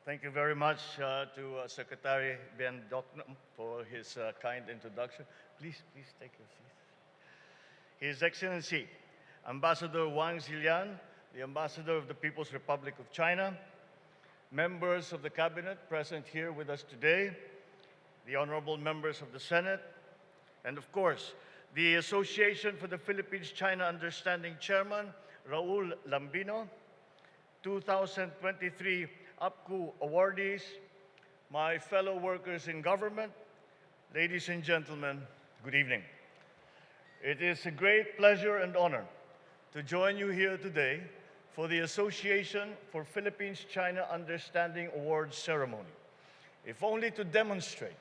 Thank you very much to Secretary Ben Doknam for his kind introduction. Please take your seat. His Excellency, Ambassador Wang Zilian, the Ambassador of the People's Republic of China, members of the Cabinet present here with us today, the honorable members of the Senate, and of course, the Association for the Philippines-China Understanding Chairman, Raul Lambino, 2023 APPCU awardees, my fellow workers in government, ladies and gentlemen, good evening. It is a great pleasure and honor to join you here today for the Association for Philippines-China Understanding Awards ceremony, if only to demonstrate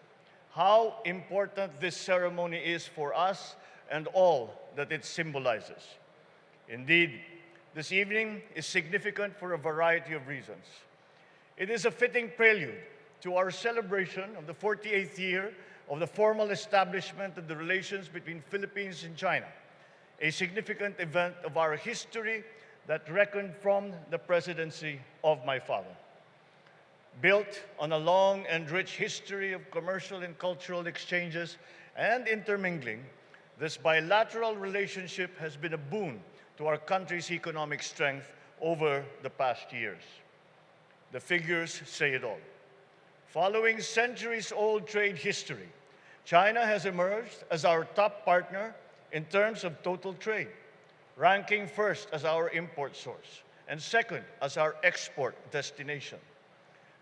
how important this ceremony is for us and all that it symbolizes. Indeed, this evening is significant for a variety of reasons. It is a fitting prelude to our celebration of the 48th year of the formal establishment of the relations between Philippines and China, a significant event of our history that reckoned from the presidency of my father. Built on a long and rich history of commercial and cultural exchanges and intermingling, this bilateral relationship has been a boon to our country's economic strength over the past years. The figures say it all. Following centuries-old trade history, China has emerged as our top partner in terms of total trade, ranking first as our import source and second as our export destination.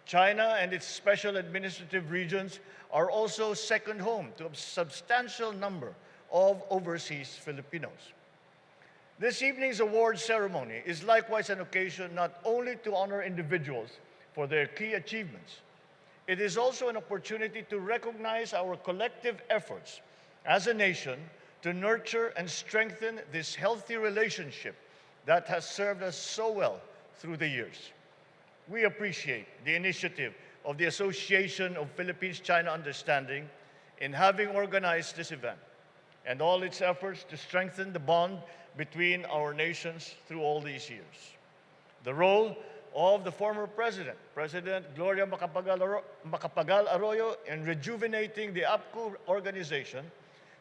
China and its special administrative regions are also second home to a substantial number of overseas Filipinos. This evening's award ceremony is likewise an occasion not only to honor individuals for their key achievements, it is also an opportunity to recognize our collective efforts as a nation to nurture and strengthen this healthy relationship that has served us so well through the years. We appreciate the initiative of the Association of Philippines-China Understanding in having organized this event and all its efforts to strengthen the bond between our nations through all these years. The role of the former president, President Gloria Macapagal Arroyo, in rejuvenating the APPCU organization,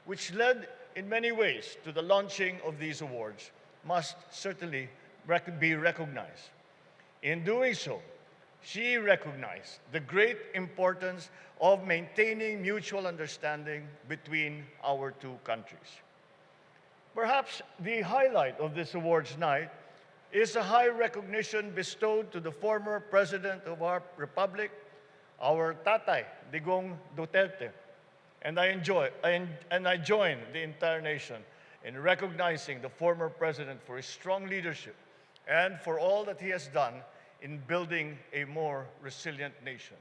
which led in many ways to the launching of these awards, must certainly be recognized. In doing so, she recognized the great importance of maintaining mutual understanding between our two countries. Perhaps the highlight of this awards night is a high recognition bestowed to the former President of our Republic, our Tatay, Digong Duterte. And I join the entire nation in recognizing the former President for his strong leadership and for all that he has done in building a more resilient nation.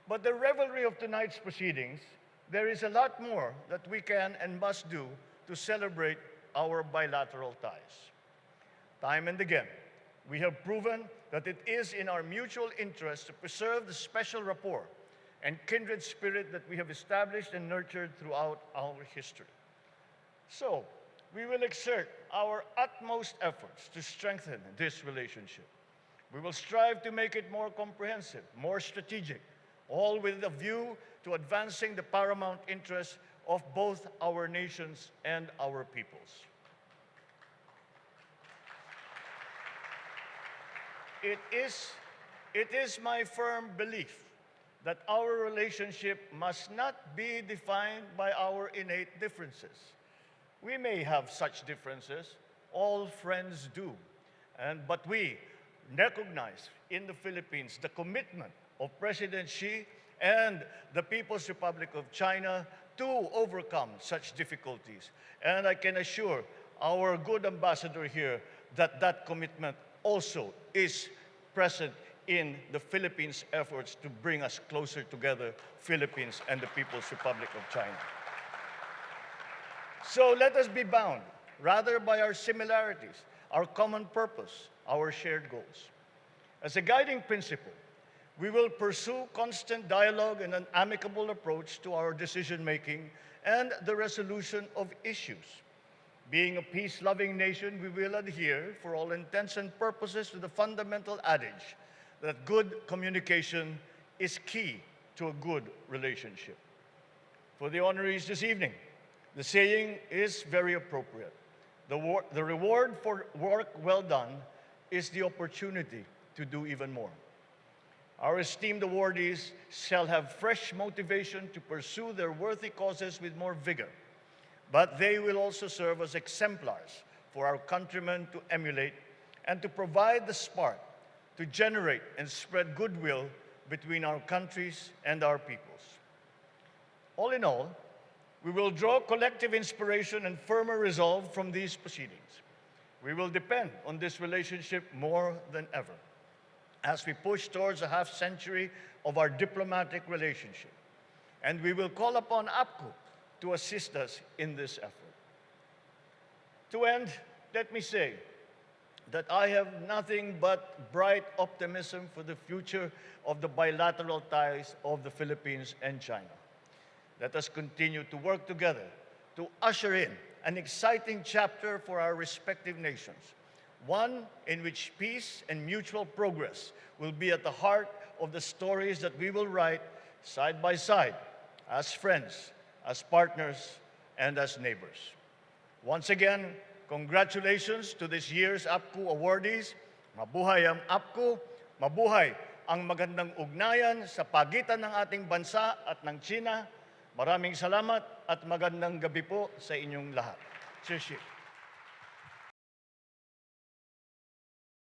But the revelry of tonight's proceedings, there is a lot more that we can and must do to celebrate our bilateral ties. Time and again, we have proven that it is in our mutual interest to preserve the special rapport and kindred spirit that we have established and nurtured throughout our history. So, we will exert our utmost efforts to strengthen this relationship. We will strive to make it more comprehensive, more strategic, all with a view to advancing the paramount interests of both our nations and our peoples. It is my firm belief that our relationship must not be defined by our innate differences. We may have such differences, all friends do, but we recognize in the Philippines the commitment of President Xi and the People's Republic of China to overcome such difficulties. And I can assure our good ambassador here that that commitment also is present in the Philippines' efforts to bring us closer together, Philippines and the People's Republic of China. So let us be bound, rather by our similarities, our common purpose, our shared goals. As a guiding principle, we will pursue constant dialogue and an amicable approach to our decision-making and the resolution of issues. Being a peace-loving nation, we will adhere, for all intents and purposes, to the fundamental adage that good communication is key to a good relationship. For the honorees this evening, the saying is very appropriate. The reward for work well done is the opportunity to do even more. Our esteemed awardees shall have fresh motivation to pursue their worthy causes with more vigor, but they will also serve as exemplars for our countrymen to emulate and to provide the spark to generate and spread goodwill between our countries and our peoples. All in all, we will draw collective inspiration and firmer resolve from these proceedings. We will depend on this relationship more than ever as we push towards a half-century of our diplomatic relationship. And we will call upon APCU to assist us in this effort. To end, let me say that I have nothing but bright optimism for the future of the bilateral ties of the Philippines and China. Let us continue to work together to usher in an exciting chapter for our respective nations, one in which peace and mutual progress will be at the heart of the stories that we will write side by side as friends, as partners, and as neighbors. Once again, congratulations to this year's APCU awardees. Mabuhay ang APCU, mabuhay ang magandang ugnayan sa pagitan ng ating bansa at ng China. Maraming salamat at magandang gabi po sa inyong lahat. Cheers.